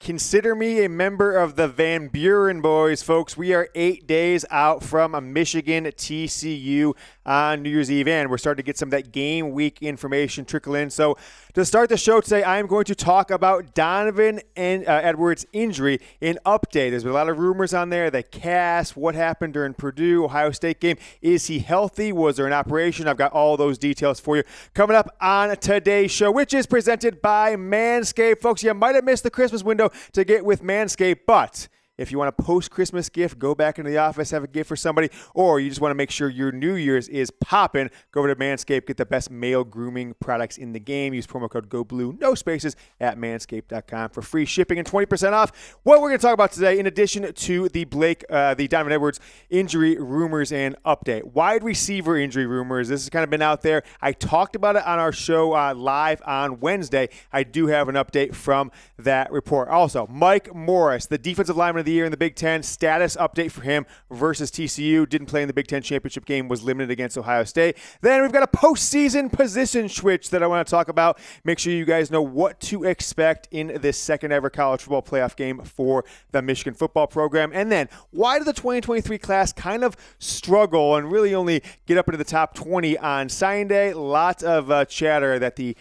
Consider me a member of the Van Buren boys, folks. We are 8 days out from a Michigan TCU on New Year's Eve, and we're starting to get some of that game week information trickle in. So to start the show today, I'm going to talk about Donovan Edwards' injury, an update. There's been a lot of rumors on there, the cast, what happened during Purdue, Ohio State game. Is he healthy? Was there an operation? I've got all those details for you coming up on today's show, which is presented by Manscaped. Folks, you might have missed the Christmas window to get with Manscaped, but if you want a post-Christmas gift, go back into the office, have a gift for somebody, or you just want to make sure your New Year's is popping, go over to Manscaped, get the best male grooming products in the game. Use promo code GOBLUE, no spaces, at manscaped.com for free shipping and 20% off. What we're going to talk about today, in addition to the Donovan Edwards injury rumors and update. Wide receiver injury rumors. This has kind of been out there. I talked about it on our show live on Wednesday. I do have an update from that report. Also, Mike Morris, the defensive lineman of the year in the Big Ten, status update for him versus TCU. Didn't play in the Big Ten championship game, was limited against Ohio State. Then we've got a postseason position switch that I want to talk about. Make sure you guys know what to expect in this second ever college football playoff game for the Michigan football program. And then why did the 2023 class kind of struggle and really only get up into the top 20 on signing day? Lots of chatter that the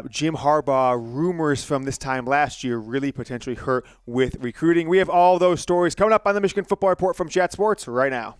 Jim Harbaugh rumors from this time last year really potentially hurt with recruiting. We have all those stories coming up on the Michigan Football Report from Chat Sports right now.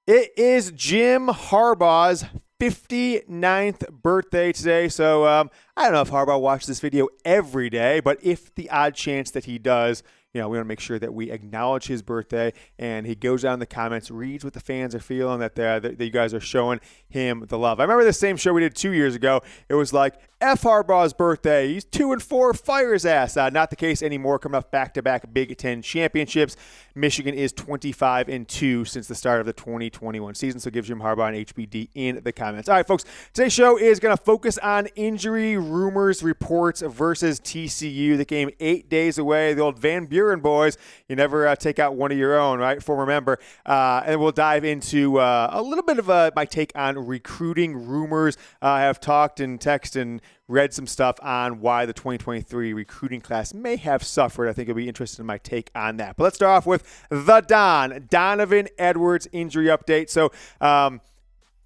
It is Jim Harbaugh's 59th birthday today, so I don't know if Harbaugh watches this video every day, but if the odd chance that he does, we want to make sure that we acknowledge his birthday, and he goes down in the comments, reads what the fans are feeling, that you guys are showing him the love. I remember the same show we did 2 years ago. It was like, F Harbaugh's birthday. He's 2-4, fire his ass. Not the case anymore, coming off back-to-back Big Ten championships. Michigan is 25-2 since the start of the 2021 season, so give Jim Harbaugh an HBD in the comments. All right, folks, today's show is going to focus on injury rumors, reports versus TCU. The game 8 days away. The old Van Buren boys. You never take out one of your own, right? Former member. And we'll dive into a little bit of my take on recruiting rumors. I have talked and texted and read some stuff on why the 2023 recruiting class may have suffered. I think you'll be interested in my take on that. But let's start off with the Donovan Edwards injury update. So,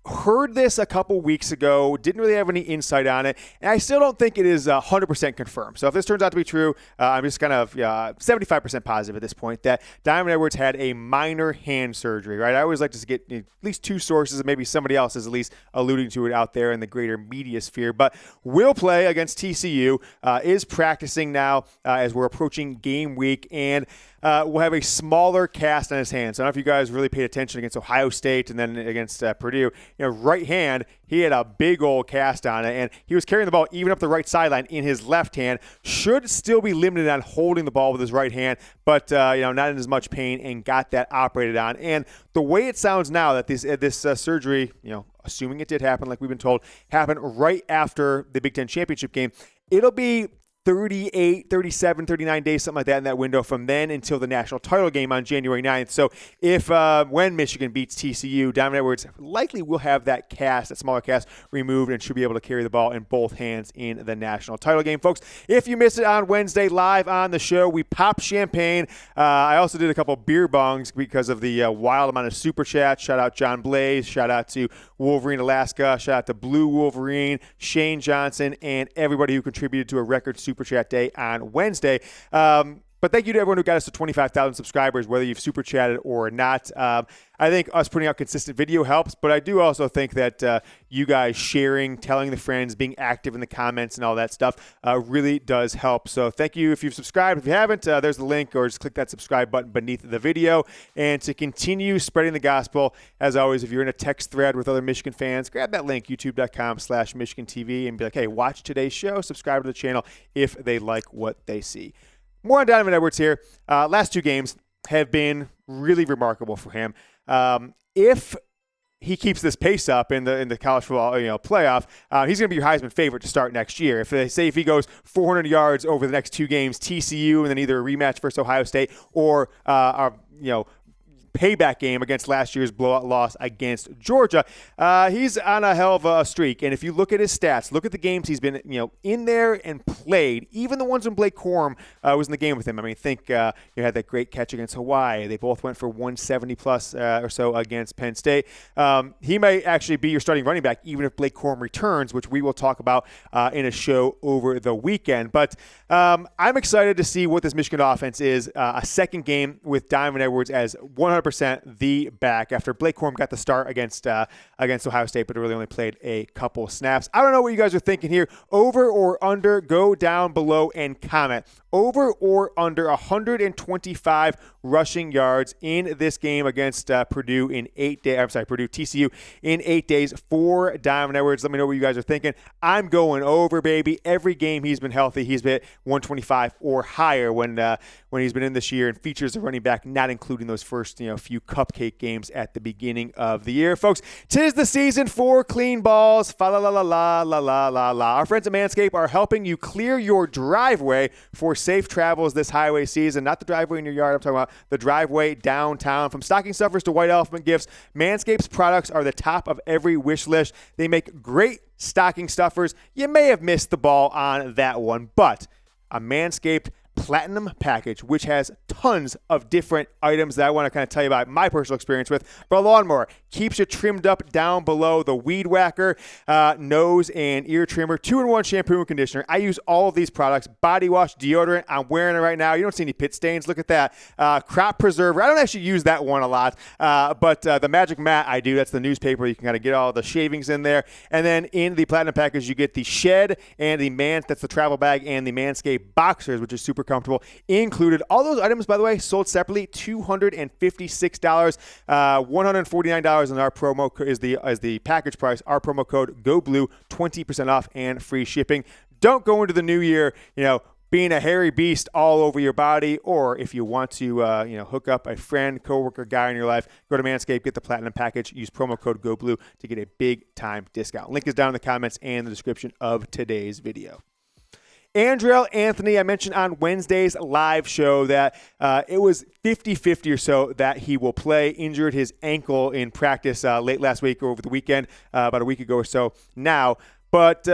heard this a couple weeks ago, didn't really have any insight on it, and I still don't think it is 100% confirmed. So if this turns out to be true, I'm just kind of 75% positive at this point that Donovan Edwards had a minor hand surgery, right? I always like to get at least two sources, and maybe somebody else is at least alluding to it out there in the greater media sphere, but will play against TCU, is practicing now as we're approaching game week, and will have a smaller cast on his hand. So I don't know if you guys really paid attention against Ohio State and then against Purdue. Right hand, he had a big old cast on it, and he was carrying the ball even up the right sideline in his left hand. Should still be limited on holding the ball with his right hand, but not in as much pain, and got that operated on. And the way it sounds now that this surgery, assuming it did happen, like we've been told, happened right after the Big Ten championship game, it'll be 38, 37, 39 days, something like that in that window from then until the national title game on January 9th. So when Michigan beats TCU, Donovan Edwards likely will have that smaller cast removed and should be able to carry the ball in both hands in the national title game. Folks, if you missed it on Wednesday live on the show, we popped champagne. I also did a couple beer bongs because of the wild amount of super chats. Shout out John Blaze. Shout out to Wolverine Alaska. Shout out to Blue Wolverine, Shane Johnson, and everybody who contributed to a record super chat day on Wednesday. But thank you to everyone who got us to 25,000 subscribers, whether you've super chatted or not. I think us putting out consistent video helps, but I do also think that you guys sharing, telling the friends, being active in the comments and all that stuff really does help. So thank you if you've subscribed. If you haven't, there's the link, or just click that subscribe button beneath the video. And to continue spreading the gospel, as always, if you're in a text thread with other Michigan fans, grab that link, youtube.com/Michigan TV, and be like, hey, watch today's show, subscribe to the channel if they like what they see. More on Donovan Edwards here. Last two games have been really remarkable for him. If he keeps this pace up in the college football playoff, he's going to be your Heisman favorite to start next year. If he goes 400 yards over the next two games, TCU, and then either a rematch versus Ohio State or payback game against last year's blowout loss against Georgia. He's on a hell of a streak, and if you look at his stats, look at the games he's been in there and played, even the ones when Blake Corum was in the game with him. I mean, think you had that great catch against Hawaii. They both went for 170 plus or so against Penn State. He may actually be your starting running back even if Blake Corum returns, which we will talk about in a show over the weekend. But I'm excited to see what this Michigan offense is. A second game with Donovan Edwards as 100% the back after Blake Corum got the start against Ohio State, but really only played a couple snaps. I don't know what you guys are thinking here. Over or under? Go down below and comment. Over or under 125 rushing yards in this game against Purdue in 8 days. I'm sorry, Purdue TCU in 8 days for Donovan Edwards. Let me know what you guys are thinking. I'm going over, baby. Every game he's been healthy, he's been 125 or higher when he's been in this year, and features a running back, not including those first few cupcake games at the beginning of the year. Folks, 'tis the season for clean balls. Fa la la la la la la la la. Our friends at Manscaped are helping you clear your driveway for safe travels this highway season. Not the driveway in your yard. I'm talking about the driveway downtown. From stocking stuffers to white elephant gifts, Manscaped's products are the top of every wish list. They make great stocking stuffers. You may have missed the ball on that one, but a Manscaped Platinum package, which has tons of different items that I want to kind of tell you about my personal experience with. But a lawnmower keeps you trimmed up down below. The Weed Whacker nose and ear trimmer, 2-in-1 shampoo and conditioner. I use all of these products. Body wash, deodorant. I'm wearing it right now. You don't see any pit stains. Look at that. Crop preserver. I don't actually use that one a lot, but the Magic Mat I do. That's the newspaper. You can kind of get all the shavings in there. And then in the Platinum package, you get the Shed and the that's the travel bag, and the Manscaped Boxers, which is super comfortable, included. All those items, by the way, sold separately, $256, $149 in our promo is the package price. Our promo code GOBLUE, 20% off and free shipping. Don't go into the new year, being a hairy beast all over your body, or if you want to, hook up a friend, coworker, guy in your life, go to Manscaped, get the Platinum package, use promo code GOBLUE to get a big time discount. Link is down in the comments and the description of today's video. ANdrel Anthony, I mentioned on Wednesday's live show that it was 50-50 or so that he will play. Injured his ankle in practice late last week or over the weekend, about a week ago or so now. But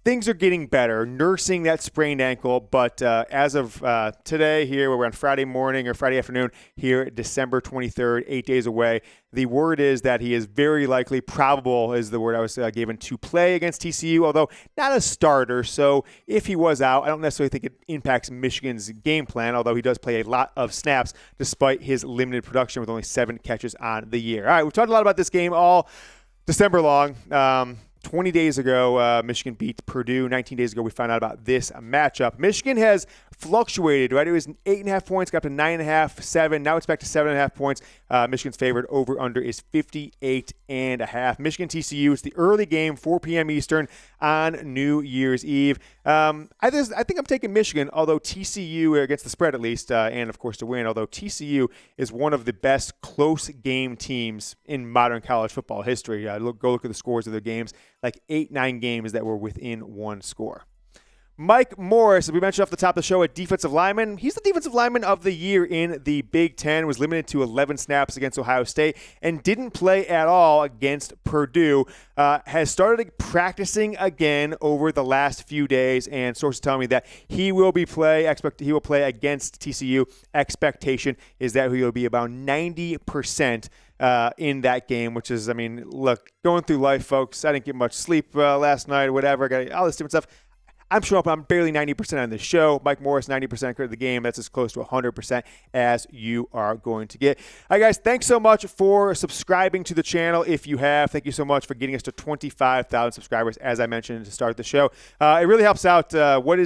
things are getting better, nursing that sprained ankle. But as of today here, we're on Friday morning or Friday afternoon here, December 23rd, 8 days away. The word is that he is very likely, probable is the word I was given, to play against TCU, although not a starter. So if he was out, I don't necessarily think it impacts Michigan's game plan, although he does play a lot of snaps despite his limited production with only 7 catches on the year. All right, we've talked a lot about this game all December long. 20 days ago, Michigan beat Purdue. 19 days ago, we found out about this matchup. Michigan has fluctuated, right? It was 8.5 points, got to 9.5, 7. Now it's back to 7.5 points. Michigan's favored. Over-under is 58.5. Michigan TCU, it's the early game, 4 p.m. Eastern on New Year's Eve. I think I'm taking Michigan, although TCU, against the spread at least, and of course to win, although TCU is one of the best close game teams in modern college football history. Go look at the scores of their games. Like 8-9 games that were within one score. Mike Morris, as we mentioned off the top of the show, a defensive lineman. He's the defensive lineman of the year in the Big Ten, was limited to 11 snaps against Ohio State, and didn't play at all against Purdue. Has started practicing again over the last few days, and sources tell me that he will play against TCU. Expectation is that he will be about 90% in that game, which is, look, going through life, folks. I didn't get much sleep last night or whatever. I got all this different stuff. I'm showing up. I'm barely 90% on this show. Mike Morris, 90% of the game. That's as close to 100% as you are going to get. All right, guys, thanks so much for subscribing to the channel. If you have, thank you so much for getting us to 25,000 subscribers, as I mentioned to start the show. It really helps out. What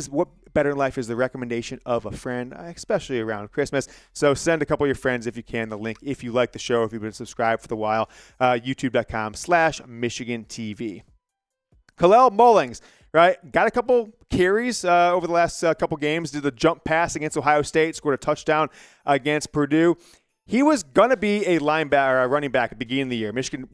better in life is the recommendation of a friend, especially around Christmas. So send a couple of your friends if you can the link if you like the show, if you've been subscribed for a while. YouTube.com/MichiganTV. Kalel Mullings, right? Got a couple carries over the last couple games. Did the jump pass against Ohio State, scored a touchdown against Purdue. he was going to be a linebacker or a running back at the beginning of the year. Michigan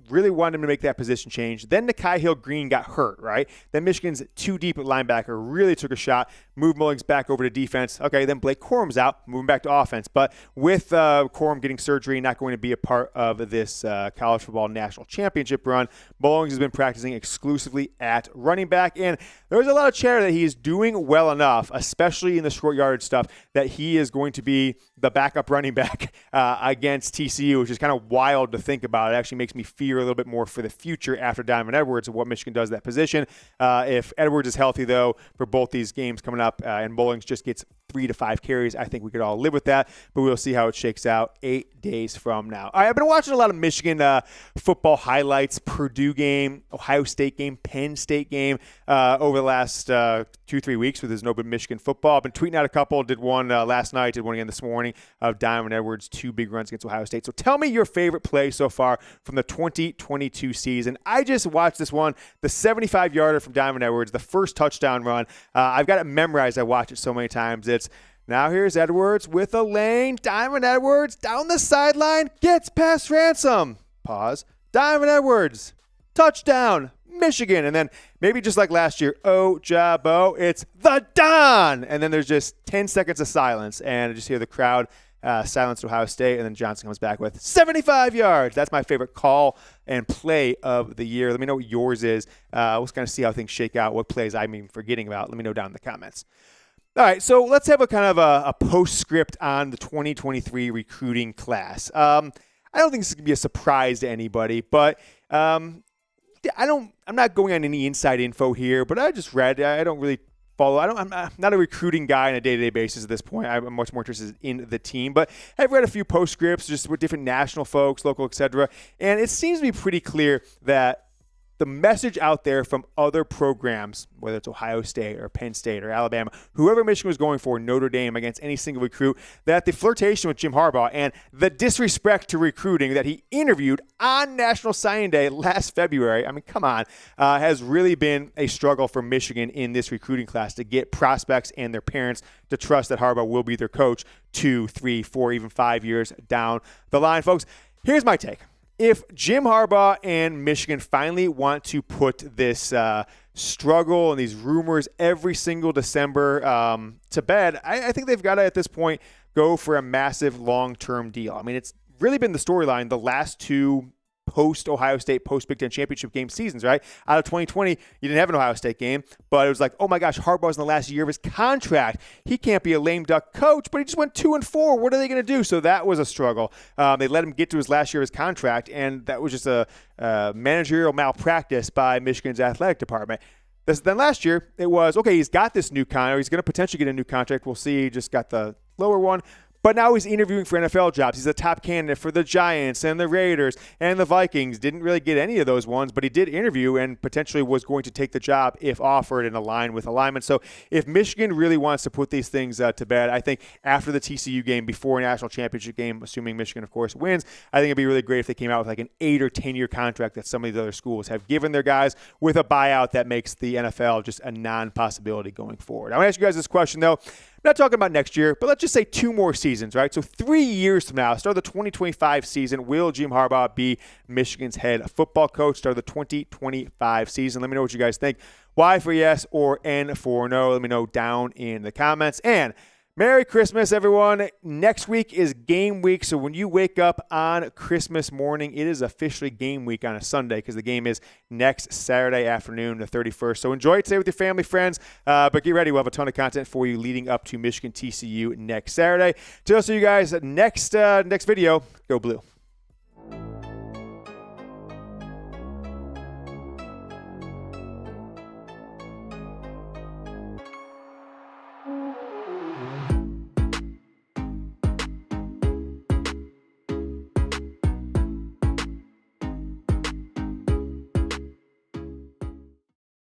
really wanted him to make that position change. Then Nikhai Hill-Green got hurt, right? Then Michigan's too deep at linebacker really took a shot, moved Mullings back over to defense. Okay, then Blake Corum's out, moving back to offense. But with Corum getting surgery, not going to be a part of this college football national championship run, Mullings has been practicing exclusively at running back. And there was a lot of chatter that he is doing well enough, especially in the short yardage stuff, that he is going to be the backup running back against TCU, which is kind of wild to think about. It actually makes me fear a little bit more for the future after Donovan Edwards and what Michigan does at that position. If Edwards is healthy, though, for both these games coming up and Mullings just gets 3 to 5 carries, I think we could all live with that, but we'll see how it shakes out 8 days from now. All right, I've been watching a lot of Michigan football highlights, Purdue game, Ohio State game, Penn State game over the last 2-3 weeks with there's no good Michigan football. I've been tweeting out a couple, did one last night, did one again this morning of Donovan Edwards' 2 big runs against Ohio State. So tell me your favorite play so far from the 2022 season. I just watched this one, the 75-yarder from Donovan Edwards, the first touchdown run. I've got it memorized. I watch it so many times. It's now here's Edwards with a lane. Donovan Edwards down the sideline, gets past Ransom. Pause. Donovan Edwards, touchdown, Michigan. And then maybe just like last year, oh, Jabo, it's the Don. And then there's just 10 seconds of silence. And I just hear the crowd silence to Ohio State. And then Johnson comes back with 75 yards. That's my favorite call and play of the year. Let me know what yours is. We'll kind of see how things shake out, what plays I'm even forgetting about. Let me know down in the comments. All right, so let's have a kind of a postscript on the 2023 recruiting class. I don't think this is going to be a surprise to anybody, but I'm not going on any inside info here, but I just read. I don't really follow. I'm not a recruiting guy on a day-to-day basis at this point. I'm much more interested in the team, but I've read a few postscripts just with different national folks, local, etc., and it seems to be pretty clear that the message out there from other programs, whether it's Ohio State or Penn State or Alabama, whoever Michigan was going for, Notre Dame, against any single recruit, that the flirtation with Jim Harbaugh and the disrespect to recruiting that he interviewed on National Signing Day last February, I mean, come on, has really been a struggle for Michigan in this recruiting class to get prospects and their parents to trust that Harbaugh will be their coach 2, 3, 4, even 5 years down the line. Folks, here's my take. If Jim Harbaugh and Michigan finally want to put this struggle and these rumors every single December to bed, I think they've got to, at this point, go for a massive long-term deal. I mean, it's really been the storyline the last 2 post-Ohio State, post-Big Ten championship game seasons, right? Out of 2020, you didn't have an Ohio State game, but it was like, oh my gosh, Harbaugh's in the last year of his contract. He can't be a lame duck coach, but he just went 2-4. What are they going to do? So that was a struggle. They let him get to his last year of his contract, and that was just a managerial malpractice by Michigan's athletic department. Then last year, it was, okay, he's got this new contract. He's going to potentially get a new contract. We'll see. He just got the lower one. But now he's interviewing for NFL jobs. He's a top candidate for the Giants and the Raiders and the Vikings. Didn't really get any of those ones, but he did interview and potentially was going to take the job if offered and aligned with alignment. So if Michigan really wants to put these things to bed, I think after the TCU game, before a national championship game, assuming Michigan, of course, wins, I think it'd be really great if they came out with like an 8 or 10-year contract that some of these other schools have given their guys with a buyout that makes the NFL just a non-possibility going forward. I want to ask you guys this question, though. I'm not talking about next year, but let's just say 2 more seasons, right? So 3 years from now, start of the 2025 season, will Jim Harbaugh be Michigan's head football coach? Start of the 2025 season. Let me know what you guys think. Y for yes or N for no. Let me know down in the comments. And Merry Christmas, everyone. Next week is game week, so when you wake up on Christmas morning, it is officially game week on a Sunday because the game is next Saturday afternoon, the 31st. So enjoy it today with your family, friends, but get ready. We'll have a ton of content for you leading up to Michigan TCU next Saturday. To also you guys, next video, go Blue.